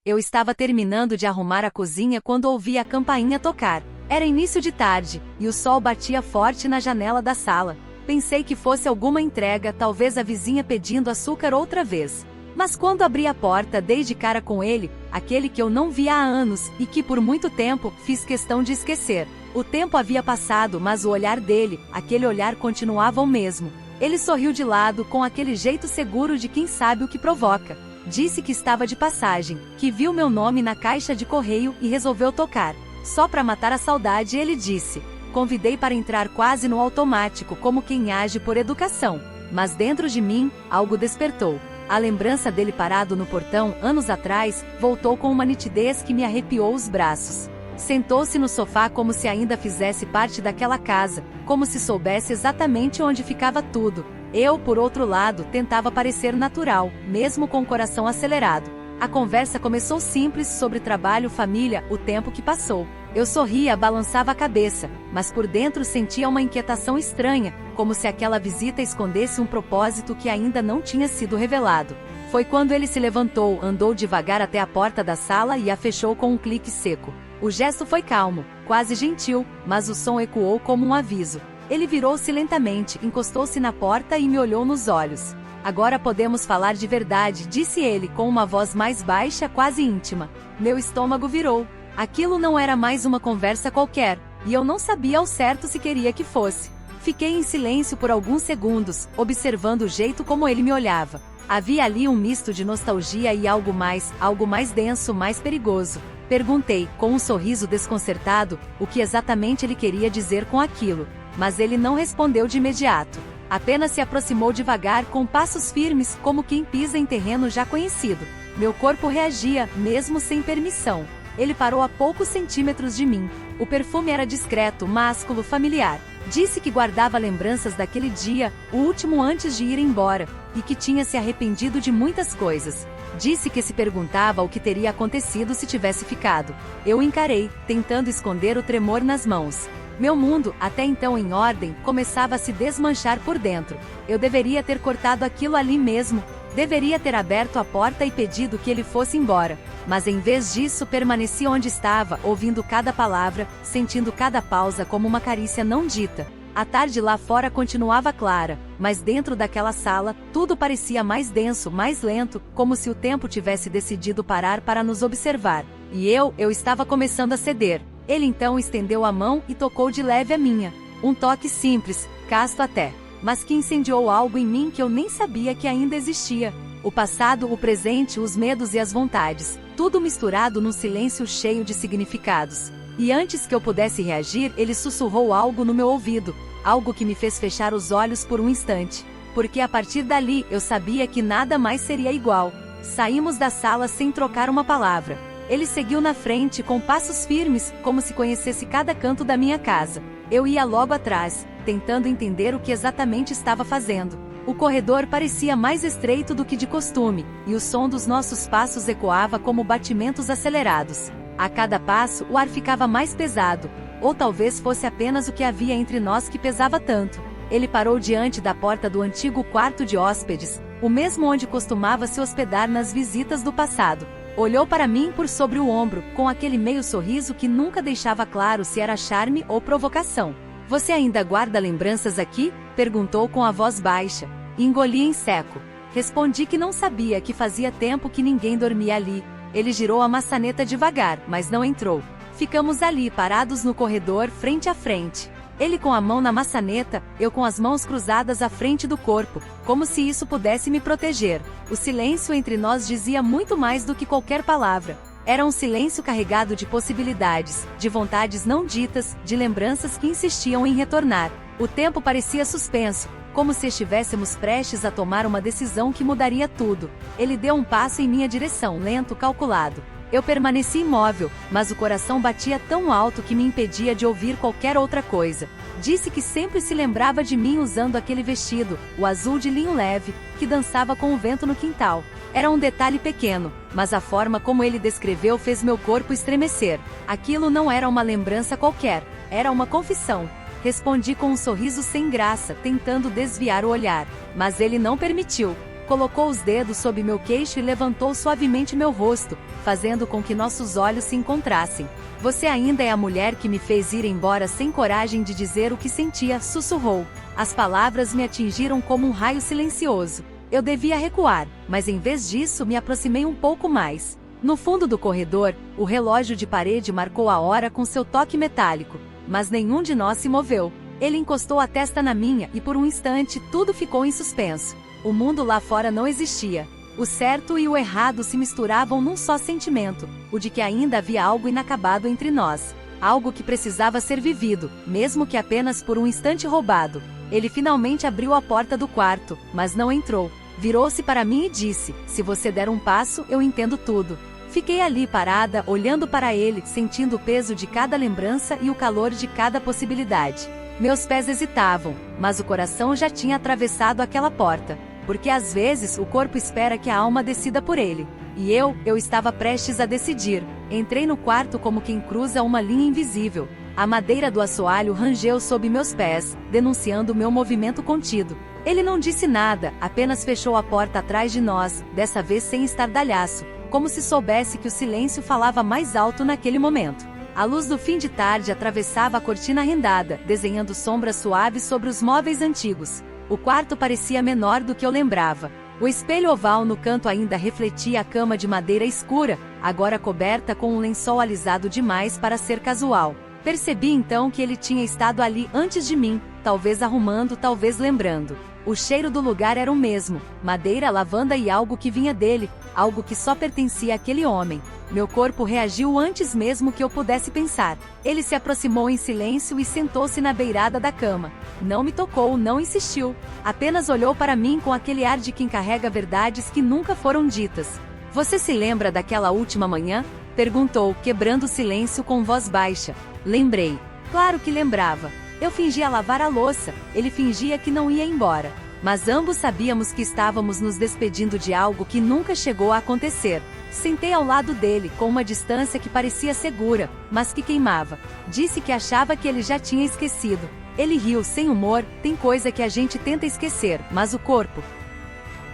Eu estava terminando de arrumar a cozinha quando ouvi a campainha tocar. Era início de tarde, e o sol batia forte na janela da sala. Pensei que fosse alguma entrega, talvez a vizinha pedindo açúcar outra vez. Mas quando abri a porta, dei de cara com ele, aquele que eu não via há anos e que por muito tempo fiz questão de esquecer. O tempo havia passado, mas o olhar dele, aquele olhar continuava o mesmo. Ele sorriu de lado com aquele jeito seguro de quem sabe o que provoca. Disse que estava de passagem, que viu meu nome na caixa de correio e resolveu tocar. Só para matar a saudade, ele disse. Convidei para entrar quase no automático, como quem age por educação. Mas dentro de mim, algo despertou. A lembrança dele parado no portão, anos atrás, voltou com uma nitidez que me arrepiou os braços. Sentou-se no sofá como se ainda fizesse parte daquela casa, como se soubesse exatamente onde ficava tudo. Eu, por outro lado, tentava parecer natural, mesmo com o coração acelerado. A conversa começou simples sobre trabalho, família, o tempo que passou. Eu sorria, balançava a cabeça, mas por dentro sentia uma inquietação estranha, como se aquela visita escondesse um propósito que ainda não tinha sido revelado. Foi quando ele se levantou, andou devagar até a porta da sala e a fechou com um clique seco. O gesto foi calmo, quase gentil, mas o som ecoou como um aviso. Ele virou-se lentamente, encostou-se na porta e me olhou nos olhos. Agora podemos falar de verdade, disse ele com uma voz mais baixa, quase íntima. Meu estômago virou. Aquilo não era mais uma conversa qualquer, e eu não sabia ao certo se queria que fosse. Fiquei em silêncio por alguns segundos, observando o jeito como ele me olhava. Havia ali um misto de nostalgia e algo mais denso, mais perigoso. Perguntei, com um sorriso desconcertado, o que exatamente ele queria dizer com aquilo. Mas ele não respondeu de imediato. Apenas se aproximou devagar, com passos firmes, como quem pisa em terreno já conhecido. Meu corpo reagia, mesmo sem permissão. Ele parou a poucos centímetros de mim. O perfume era discreto, másculo, familiar. Disse que guardava lembranças daquele dia, o último antes de ir embora, e que tinha se arrependido de muitas coisas. Disse que se perguntava o que teria acontecido se tivesse ficado. Eu o encarei, tentando esconder o tremor nas mãos. Meu mundo, até então em ordem, começava a se desmanchar por dentro. Eu deveria ter cortado aquilo ali mesmo. Deveria ter aberto a porta e pedido que ele fosse embora. Mas em vez disso, permaneci onde estava, ouvindo cada palavra, sentindo cada pausa como uma carícia não dita. A tarde lá fora continuava clara, mas dentro daquela sala, tudo parecia mais denso, mais lento, como se o tempo tivesse decidido parar para nos observar. E eu estava começando a ceder. Ele então estendeu a mão e tocou de leve a minha. Um toque simples, casto até, mas que incendiou algo em mim que eu nem sabia que ainda existia. O passado, o presente, os medos e as vontades, tudo misturado num silêncio cheio de significados. E antes que eu pudesse reagir, ele sussurrou algo no meu ouvido, algo que me fez fechar os olhos por um instante. Porque a partir dali, eu sabia que nada mais seria igual. Saímos da sala sem trocar uma palavra. Ele seguiu na frente com passos firmes, como se conhecesse cada canto da minha casa. Eu ia logo atrás, tentando entender o que exatamente estava fazendo. O corredor parecia mais estreito do que de costume, e o som dos nossos passos ecoava como batimentos acelerados. A cada passo, o ar ficava mais pesado, ou talvez fosse apenas o que havia entre nós que pesava tanto. Ele parou diante da porta do antigo quarto de hóspedes, o mesmo onde costumava se hospedar nas visitas do passado. Olhou para mim por sobre o ombro, com aquele meio sorriso que nunca deixava claro se era charme ou provocação. Você ainda guarda lembranças aqui? Perguntou com a voz baixa. Engoli em seco. Respondi que não sabia, que fazia tempo que ninguém dormia ali. Ele girou a maçaneta devagar, mas não entrou. Ficamos ali, parados no corredor, frente a frente. Ele com a mão na maçaneta, eu com as mãos cruzadas à frente do corpo, como se isso pudesse me proteger. O silêncio entre nós dizia muito mais do que qualquer palavra. Era um silêncio carregado de possibilidades, de vontades não ditas, de lembranças que insistiam em retornar. O tempo parecia suspenso, como se estivéssemos prestes a tomar uma decisão que mudaria tudo. Ele deu um passo em minha direção, lento, calculado. Eu permaneci imóvel, mas o coração batia tão alto que me impedia de ouvir qualquer outra coisa. Disse que sempre se lembrava de mim usando aquele vestido, o azul de linho leve, que dançava com o vento no quintal. Era um detalhe pequeno, mas a forma como ele descreveu fez meu corpo estremecer. Aquilo não era uma lembrança qualquer, era uma confissão. Respondi com um sorriso sem graça, tentando desviar o olhar, mas ele não permitiu. colocou os dedos sob meu queixo e levantou suavemente meu rosto, fazendo com que nossos olhos se encontrassem. Você ainda é a mulher que me fez ir embora sem coragem de dizer o que sentia, sussurrou. As palavras me atingiram como um raio silencioso. Eu devia recuar, mas em vez disso me aproximei um pouco mais. No fundo do corredor, o relógio de parede marcou a hora com seu toque metálico, mas nenhum de nós se moveu. Ele encostou a testa na minha e por um instante tudo ficou em suspenso. O mundo lá fora não existia. O certo e o errado se misturavam num só sentimento, o de que ainda havia algo inacabado entre nós. Algo que precisava ser vivido, mesmo que apenas por um instante roubado. Ele finalmente abriu a porta do quarto, mas não entrou. Virou-se para mim e disse: "Se você der um passo, eu entendo tudo." Fiquei ali parada, olhando para ele, sentindo o peso de cada lembrança e o calor de cada possibilidade. Meus pés hesitavam, mas o coração já tinha atravessado aquela porta. Porque às vezes o corpo espera que a alma decida por ele. E eu estava prestes a decidir. Entrei no quarto como quem cruza uma linha invisível. A madeira do assoalho rangeu sob meus pés, denunciando meu movimento contido. Ele não disse nada, apenas fechou a porta atrás de nós, dessa vez sem estardalhaço, como se soubesse que o silêncio falava mais alto naquele momento. A luz do fim de tarde atravessava a cortina rendada, desenhando sombras suaves sobre os móveis antigos. O quarto parecia menor do que eu lembrava. O espelho oval no canto ainda refletia a cama de madeira escura, agora coberta com um lençol alisado demais para ser casual. Percebi então que ele tinha estado ali antes de mim, talvez arrumando, talvez lembrando. O cheiro do lugar era o mesmo, madeira, lavanda e algo que vinha dele, algo que só pertencia àquele homem. Meu corpo reagiu antes mesmo que eu pudesse pensar. Ele se aproximou em silêncio e sentou-se na beirada da cama. Não me tocou, não insistiu. Apenas olhou para mim com aquele ar de quem carrega verdades que nunca foram ditas. "Você se lembra daquela última manhã?" perguntou, quebrando o silêncio com voz baixa. Lembrei. Claro que lembrava. Eu fingia lavar a louça, ele fingia que não ia embora. Mas ambos sabíamos que estávamos nos despedindo de algo que nunca chegou a acontecer. Sentei ao lado dele, com uma distância que parecia segura, mas que queimava. Disse que achava que ele já tinha esquecido. Ele riu sem humor. Tem coisa que a gente tenta esquecer, mas o corpo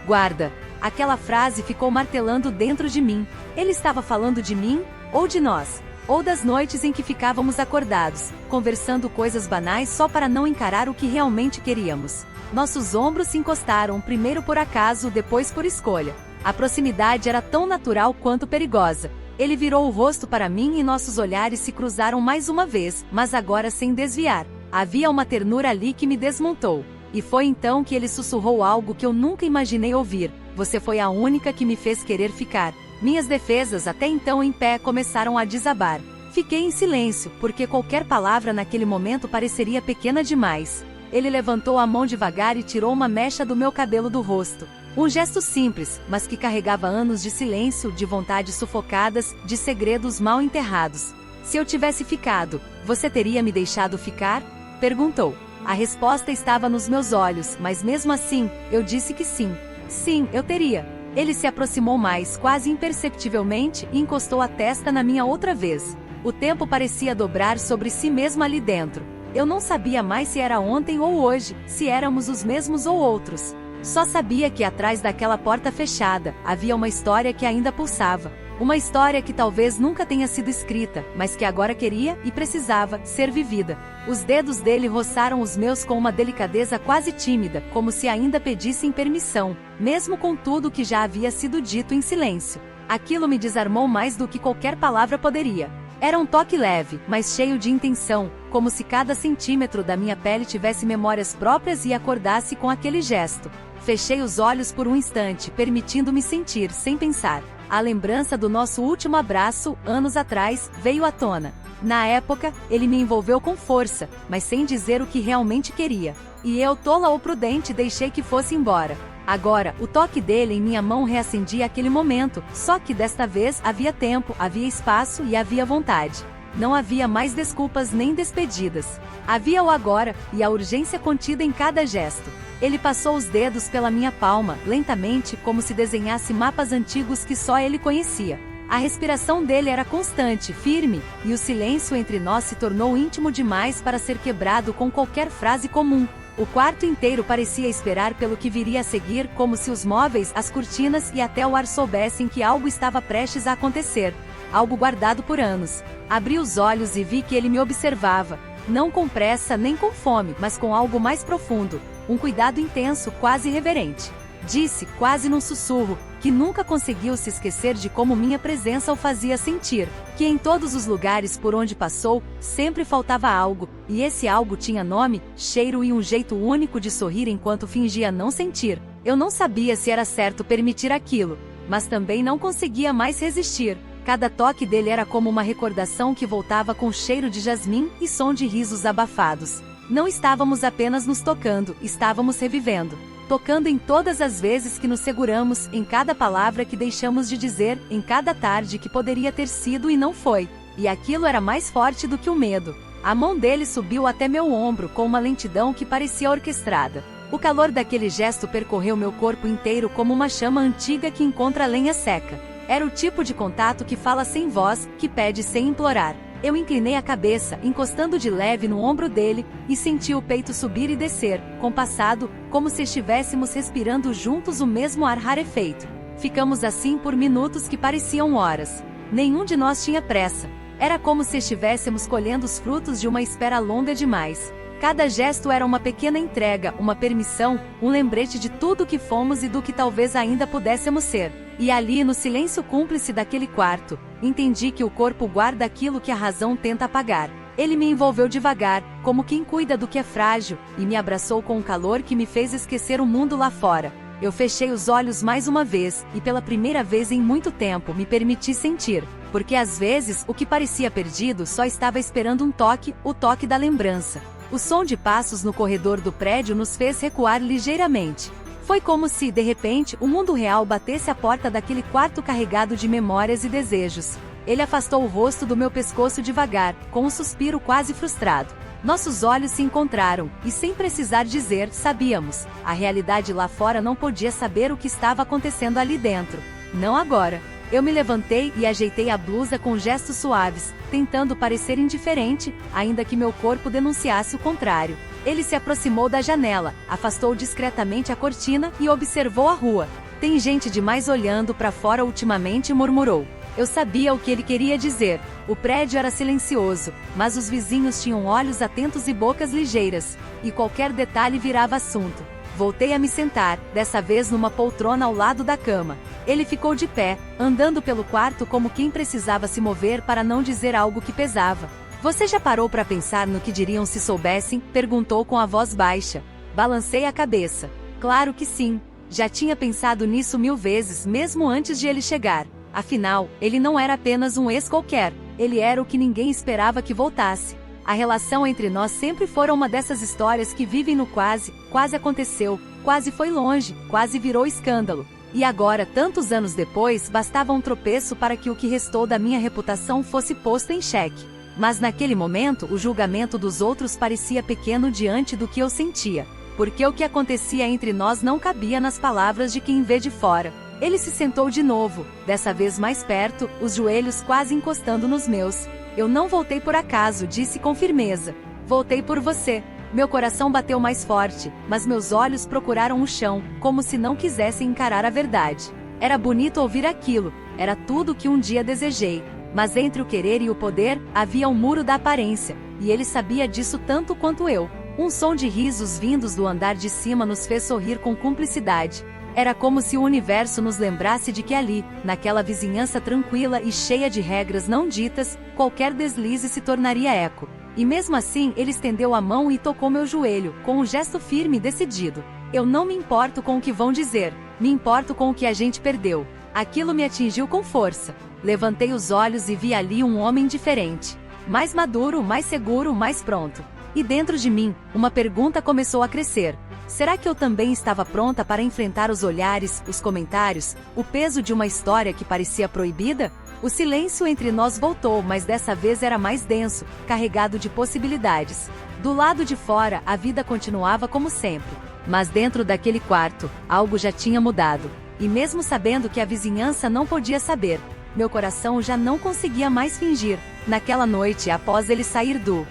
guarda. Aquela frase ficou martelando dentro de mim. Ele estava falando de mim, ou de nós? Ou das noites em que ficávamos acordados, conversando coisas banais só para não encarar o que realmente queríamos. Nossos ombros se encostaram, primeiro por acaso, depois por escolha. A proximidade era tão natural quanto perigosa. Ele virou o rosto para mim e nossos olhares se cruzaram mais uma vez, mas agora sem desviar. Havia uma ternura ali que me desmontou. E foi então que ele sussurrou algo que eu nunca imaginei ouvir: "Você foi a única que me fez querer ficar." Minhas defesas, até então em pé, começaram a desabar. Fiquei em silêncio, porque qualquer palavra naquele momento pareceria pequena demais. Ele levantou a mão devagar e tirou uma mecha do meu cabelo do rosto. Um gesto simples, mas que carregava anos de silêncio, de vontades sufocadas, de segredos mal enterrados. "Se eu tivesse ficado, você teria me deixado ficar?" perguntou. A resposta estava nos meus olhos, mas mesmo assim, eu disse que sim. Sim, eu teria. Ele se aproximou mais, quase imperceptivelmente, e encostou a testa na minha outra vez. O tempo parecia dobrar sobre si mesmo ali dentro. Eu não sabia mais se era ontem ou hoje, se éramos os mesmos ou outros. Só sabia que atrás daquela porta fechada, havia uma história que ainda pulsava. Uma história que talvez nunca tenha sido escrita, mas que agora queria e precisava ser vivida. Os dedos dele roçaram os meus com uma delicadeza quase tímida, como se ainda pedissem permissão, mesmo com tudo que já havia sido dito em silêncio. Aquilo me desarmou mais do que qualquer palavra poderia. Era um toque leve, mas cheio de intenção, como se cada centímetro da minha pele tivesse memórias próprias e acordasse com aquele gesto. Fechei os olhos por um instante, permitindo-me sentir, sem pensar. A lembrança do nosso último abraço, anos atrás, veio à tona. Na época, ele me envolveu com força, mas sem dizer o que realmente queria. E eu, tola ou prudente, deixei que fosse embora. Agora, o toque dele em minha mão reacendia aquele momento, só que desta vez havia tempo, havia espaço e havia vontade. Não havia mais desculpas nem despedidas. Havia o agora, e a urgência contida em cada gesto. Ele passou os dedos pela minha palma, lentamente, como se desenhasse mapas antigos que só ele conhecia. A respiração dele era constante, firme, e o silêncio entre nós se tornou íntimo demais para ser quebrado com qualquer frase comum. O quarto inteiro parecia esperar pelo que viria a seguir, como se os móveis, as cortinas e até o ar soubessem que algo estava prestes a acontecer. Algo guardado por anos. Abri os olhos e vi que ele me observava. Não com pressa nem com fome, mas com algo mais profundo. Um cuidado intenso, quase reverente. Disse, quase num sussurro, que nunca conseguiu se esquecer de como minha presença o fazia sentir, que em todos os lugares por onde passou, sempre faltava algo, e esse algo tinha nome, cheiro e um jeito único de sorrir enquanto fingia não sentir. Eu não sabia se era certo permitir aquilo, mas também não conseguia mais resistir. Cada toque dele era como uma recordação que voltava com cheiro de jasmim e som de risos abafados. Não estávamos apenas nos tocando, estávamos revivendo. Tocando em todas as vezes que nos seguramos, em cada palavra que deixamos de dizer, em cada tarde que poderia ter sido e não foi. E aquilo era mais forte do que o medo. A mão dele subiu até meu ombro com uma lentidão que parecia orquestrada. O calor daquele gesto percorreu meu corpo inteiro como uma chama antiga que encontra lenha seca. Era o tipo de contato que fala sem voz, que pede sem implorar. Eu inclinei a cabeça, encostando de leve no ombro dele, e senti o peito subir e descer, compassado, como se estivéssemos respirando juntos o mesmo ar rarefeito. Ficamos assim por minutos que pareciam horas. Nenhum de nós tinha pressa. Era como se estivéssemos colhendo os frutos de uma espera longa demais. Cada gesto era uma pequena entrega, uma permissão, um lembrete de tudo que fomos e do que talvez ainda pudéssemos ser. E ali, no silêncio cúmplice daquele quarto, entendi que o corpo guarda aquilo que a razão tenta apagar. Ele me envolveu devagar, como quem cuida do que é frágil, e me abraçou com um calor que me fez esquecer o mundo lá fora. Eu fechei os olhos mais uma vez, e pela primeira vez em muito tempo me permiti sentir, porque às vezes o que parecia perdido só estava esperando um toque, o toque da lembrança. O som de passos no corredor do prédio nos fez recuar ligeiramente. Foi como se, de repente, o mundo real batesse à porta daquele quarto carregado de memórias e desejos. Ele afastou o rosto do meu pescoço devagar, com um suspiro quase frustrado. Nossos olhos se encontraram, e sem precisar dizer, sabíamos. A realidade lá fora não podia saber o que estava acontecendo ali dentro. Não agora. Eu me levantei e ajeitei a blusa com gestos suaves, tentando parecer indiferente, ainda que meu corpo denunciasse o contrário. Ele se aproximou da janela, afastou discretamente a cortina e observou a rua. Tem gente demais olhando para fora ultimamente, murmurou. Eu sabia o que ele queria dizer. O prédio era silencioso, mas os vizinhos tinham olhos atentos e bocas ligeiras, e qualquer detalhe virava assunto. Voltei a me sentar, dessa vez numa poltrona ao lado da cama. Ele ficou de pé, andando pelo quarto como quem precisava se mover para não dizer algo que pesava. Você já parou para pensar no que diriam se soubessem? Perguntou com a voz baixa. Balancei a cabeça. Claro que sim. Já tinha pensado nisso 1000 vezes, mesmo antes de ele chegar. Afinal, ele não era apenas um ex qualquer. Ele era o que ninguém esperava que voltasse. A relação entre nós sempre foi uma dessas histórias que vivem no quase, quase aconteceu, quase foi longe, quase virou escândalo. E agora, tantos anos depois, bastava um tropeço para que o que restou da minha reputação fosse posto em xeque. Mas naquele momento, o julgamento dos outros parecia pequeno diante do que eu sentia. Porque o que acontecia entre nós não cabia nas palavras de quem vê de fora. Ele se sentou de novo, dessa vez mais perto, os joelhos quase encostando nos meus. Eu não voltei por acaso, disse com firmeza. Voltei por você. Meu coração bateu mais forte, mas meus olhos procuraram o chão, como se não quisessem encarar a verdade. Era bonito ouvir aquilo, era tudo o que um dia desejei. Mas entre o querer e o poder, havia um muro da aparência, e ele sabia disso tanto quanto eu. Um som de risos vindos do andar de cima nos fez sorrir com cumplicidade. Era como se o universo nos lembrasse de que ali, naquela vizinhança tranquila e cheia de regras não ditas, qualquer deslize se tornaria eco. E mesmo assim, ele estendeu a mão e tocou meu joelho, com um gesto firme e decidido. Eu não me importo com o que vão dizer, me importo com o que a gente perdeu. Aquilo me atingiu com força. Levantei os olhos e vi ali um homem diferente. Mais maduro, mais seguro, mais pronto. E dentro de mim, uma pergunta começou a crescer. Será que eu também estava pronta para enfrentar os olhares, os comentários, o peso de uma história que parecia proibida? O silêncio entre nós voltou, mas dessa vez era mais denso, carregado de possibilidades. Do lado de fora, a vida continuava como sempre. Mas dentro daquele quarto, algo já tinha mudado. E mesmo sabendo que a vizinhança não podia saber, meu coração já não conseguia mais fingir. Naquela noite, após ele sair do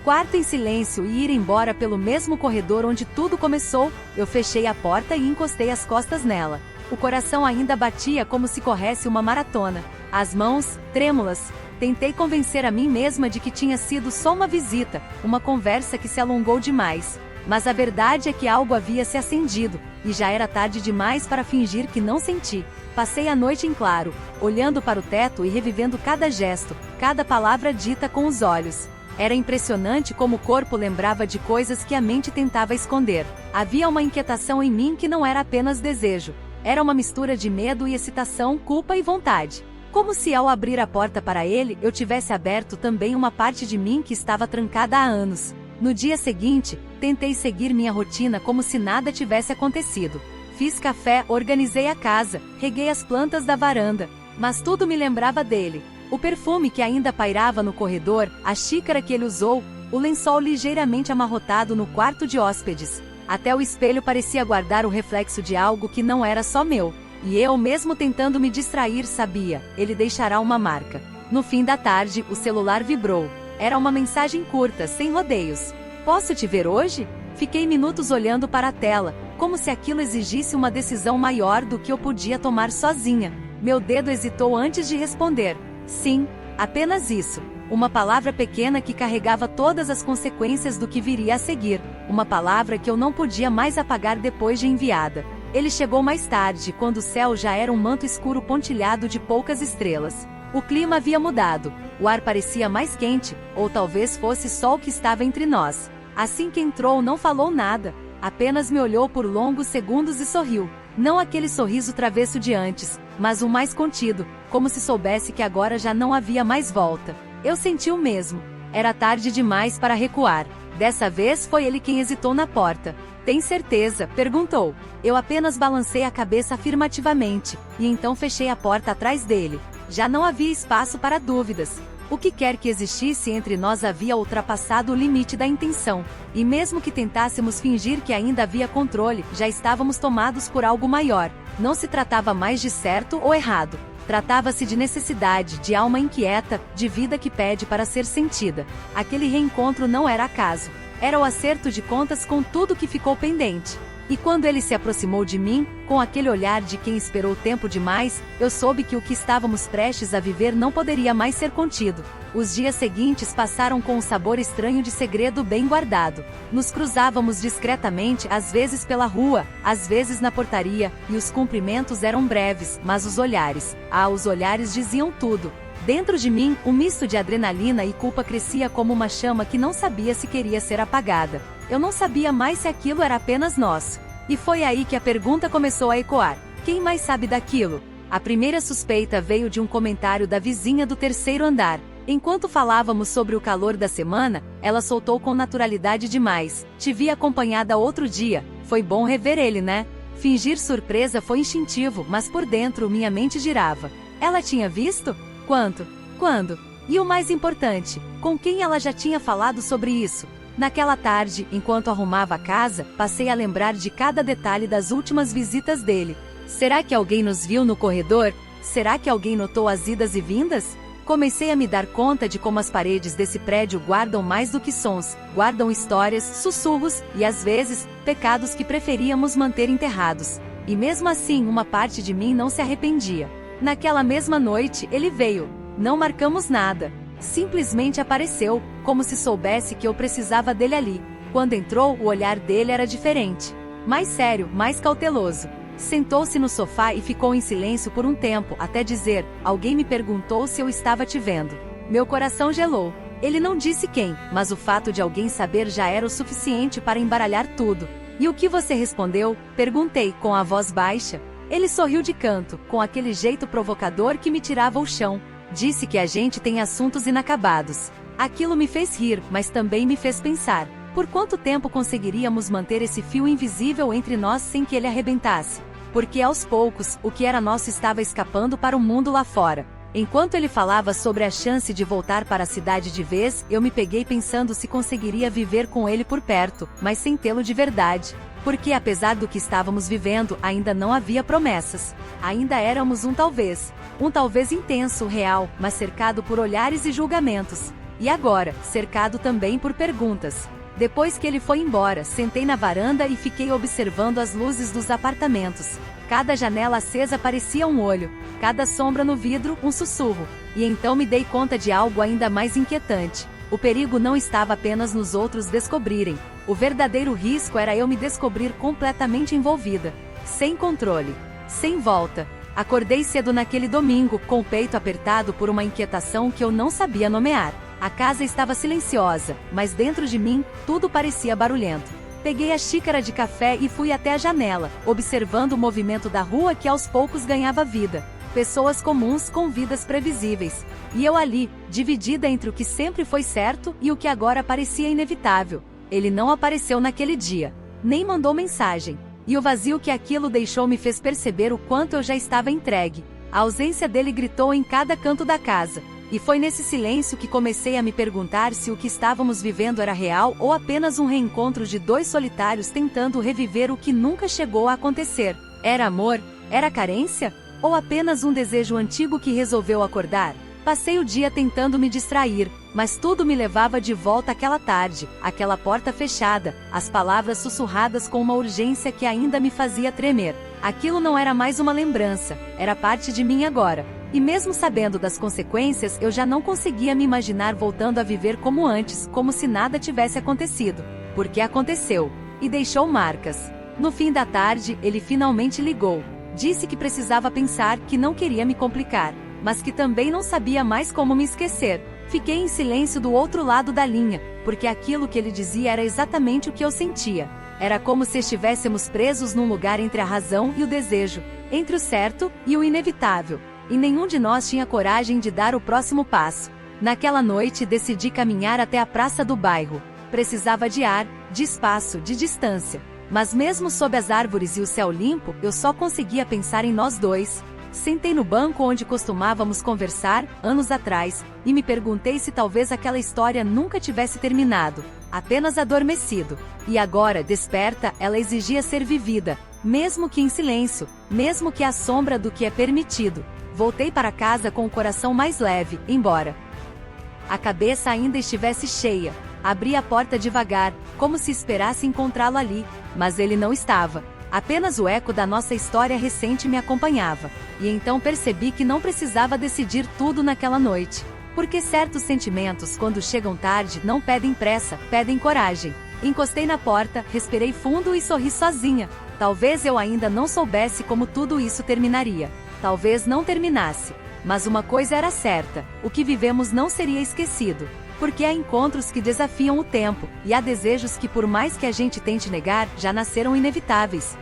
quarto em silêncio e ir embora pelo mesmo corredor onde tudo começou, eu fechei a porta e encostei as costas nela. O coração ainda batia como se corresse uma maratona. As mãos, trêmulas. Tentei convencer a mim mesma de que tinha sido só uma visita, uma conversa que se alongou demais. Mas a verdade é que algo havia se acendido, e já era tarde demais para fingir que não senti. Passei a noite em claro, olhando para o teto e revivendo cada gesto, cada palavra dita com os olhos. Era impressionante como o corpo lembrava de coisas que a mente tentava esconder. Havia uma inquietação em mim que não era apenas desejo. Era uma mistura de medo e excitação, culpa e vontade. Como se ao abrir a porta para ele, eu tivesse aberto também uma parte de mim que estava trancada há anos. No dia seguinte, tentei seguir minha rotina como se nada tivesse acontecido. Fiz café, organizei a casa, reguei as plantas da varanda, mas tudo me lembrava dele. O perfume que ainda pairava no corredor, a xícara que ele usou, o lençol ligeiramente amarrotado no quarto de hóspedes. Até o espelho parecia guardar o reflexo de algo que não era só meu. E eu, mesmo tentando me distrair, sabia, ele deixará uma marca. No fim da tarde, o celular vibrou. Era uma mensagem curta, sem rodeios. Posso te ver hoje? Fiquei minutos olhando para a tela, como se aquilo exigisse uma decisão maior do que eu podia tomar sozinha. Meu dedo hesitou antes de responder. Sim, apenas isso. Uma palavra pequena que carregava todas as consequências do que viria a seguir. Uma palavra que eu não podia mais apagar depois de enviada. Ele chegou mais tarde, quando o céu já era um manto escuro pontilhado de poucas estrelas. O clima havia mudado, o ar parecia mais quente, ou talvez fosse só o que estava entre nós. Assim que entrou, não falou nada, apenas me olhou por longos segundos e sorriu. Não aquele sorriso travesso de antes, mas um mais contido, como se soubesse que agora já não havia mais volta. Eu senti o mesmo. Era tarde demais para recuar. Dessa vez foi ele quem hesitou na porta. Tem certeza? Perguntou. Eu apenas balancei a cabeça afirmativamente, e então fechei a porta atrás dele. Já não havia espaço para dúvidas. O que quer que existisse entre nós havia ultrapassado o limite da intenção. E mesmo que tentássemos fingir que ainda havia controle, já estávamos tomados por algo maior. Não se tratava mais de certo ou errado. Tratava-se de necessidade, de alma inquieta, de vida que pede para ser sentida. Aquele reencontro não era acaso. Era o acerto de contas com tudo que ficou pendente. E quando ele se aproximou de mim, com aquele olhar de quem esperou tempo demais, eu soube que o que estávamos prestes a viver não poderia mais ser contido. Os dias seguintes passaram com um sabor estranho de segredo bem guardado. Nos cruzávamos discretamente, às vezes pela rua, às vezes na portaria, e os cumprimentos eram breves, mas os olhares diziam tudo. Dentro de mim, um misto de adrenalina e culpa crescia como uma chama que não sabia se queria ser apagada. Eu não sabia mais se aquilo era apenas nosso. E foi aí que a pergunta começou a ecoar. Quem mais sabe daquilo? A primeira suspeita veio de um comentário da vizinha do terceiro andar. Enquanto falávamos sobre o calor da semana, ela soltou com naturalidade demais. Te vi acompanhada outro dia. Foi bom rever ele, né? Fingir surpresa foi instintivo, mas por dentro minha mente girava. Ela tinha visto? Quando? E o mais importante, com quem ela já tinha falado sobre isso? Naquela tarde, enquanto arrumava a casa, passei a lembrar de cada detalhe das últimas visitas dele. Será que alguém nos viu no corredor? Será que alguém notou as idas e vindas? Comecei a me dar conta de como as paredes desse prédio guardam mais do que sons, guardam histórias, sussurros e, às vezes, pecados que preferíamos manter enterrados. E mesmo assim, uma parte de mim não se arrependia. Naquela mesma noite, ele veio. Não marcamos nada. Simplesmente apareceu, como se soubesse que eu precisava dele ali. Quando entrou, o olhar dele era diferente. Mais sério, mais cauteloso. Sentou-se no sofá e ficou em silêncio por um tempo, até dizer: alguém me perguntou se eu estava te vendo. Meu coração gelou. Ele não disse quem, mas o fato de alguém saber já era o suficiente para embaralhar tudo. E o que você respondeu? Perguntei, com a voz baixa. Ele sorriu de canto, com aquele jeito provocador que me tirava o chão. Disse que a gente tem assuntos inacabados. Aquilo me fez rir, mas também me fez pensar. Por quanto tempo conseguiríamos manter esse fio invisível entre nós sem que ele arrebentasse? Porque aos poucos, o que era nosso estava escapando para o mundo lá fora. Enquanto ele falava sobre a chance de voltar para a cidade de vez, eu me peguei pensando se conseguiria viver com ele por perto, mas sem tê-lo de verdade. Porque apesar do que estávamos vivendo, ainda não havia promessas. Ainda éramos um talvez intenso, real, mas cercado por olhares e julgamentos. E agora, cercado também por perguntas. Depois que ele foi embora, sentei na varanda e fiquei observando as luzes dos apartamentos. Cada janela acesa parecia um olho, cada sombra no vidro, um sussurro. E então me dei conta de algo ainda mais inquietante. O perigo não estava apenas nos outros descobrirem. O verdadeiro risco era eu me descobrir completamente envolvida. Sem controle. Sem volta. Acordei cedo naquele domingo, com o peito apertado por uma inquietação que eu não sabia nomear. A casa estava silenciosa, mas dentro de mim, tudo parecia barulhento. Peguei a xícara de café e fui até a janela, observando o movimento da rua que aos poucos ganhava vida. Pessoas comuns com vidas previsíveis. E eu ali, dividida entre o que sempre foi certo e o que agora parecia inevitável. Ele não apareceu naquele dia. Nem mandou mensagem. E o vazio que aquilo deixou me fez perceber o quanto eu já estava entregue. A ausência dele gritou em cada canto da casa. E foi nesse silêncio que comecei a me perguntar se o que estávamos vivendo era real ou apenas um reencontro de dois solitários tentando reviver o que nunca chegou a acontecer. Era amor? Era carência? Ou apenas um desejo antigo que resolveu acordar? Passei o dia tentando me distrair, mas tudo me levava de volta àquela tarde, àquela porta fechada, as palavras sussurradas com uma urgência que ainda me fazia tremer. Aquilo não era mais uma lembrança, era parte de mim agora. E mesmo sabendo das consequências, eu já não conseguia me imaginar voltando a viver como antes, como se nada tivesse acontecido. Porque aconteceu. E deixou marcas. No fim da tarde, ele finalmente ligou. Disse que precisava pensar, que não queria me complicar, mas que também não sabia mais como me esquecer. Fiquei em silêncio do outro lado da linha, porque aquilo que ele dizia era exatamente o que eu sentia. Era como se estivéssemos presos num lugar entre a razão e o desejo, entre o certo e o inevitável. E nenhum de nós tinha coragem de dar o próximo passo. Naquela noite decidi caminhar até a praça do bairro. Precisava de ar, de espaço, de distância. Mas mesmo sob as árvores e o céu limpo, eu só conseguia pensar em nós dois. Sentei no banco onde costumávamos conversar, anos atrás, e me perguntei se talvez aquela história nunca tivesse terminado, apenas adormecido. E agora, desperta, ela exigia ser vivida, mesmo que em silêncio, mesmo que à sombra do que é permitido. Voltei para casa com o coração mais leve, embora a cabeça ainda estivesse cheia. Abri a porta devagar, como se esperasse encontrá-lo ali, mas ele não estava. Apenas o eco da nossa história recente me acompanhava. E então percebi que não precisava decidir tudo naquela noite. Porque certos sentimentos, quando chegam tarde, não pedem pressa, pedem coragem. Encostei na porta, respirei fundo e sorri sozinha. Talvez eu ainda não soubesse como tudo isso terminaria. Talvez não terminasse. Mas uma coisa era certa: o que vivemos não seria esquecido. Porque há encontros que desafiam o tempo, e há desejos que, por mais que a gente tente negar, já nasceram inevitáveis.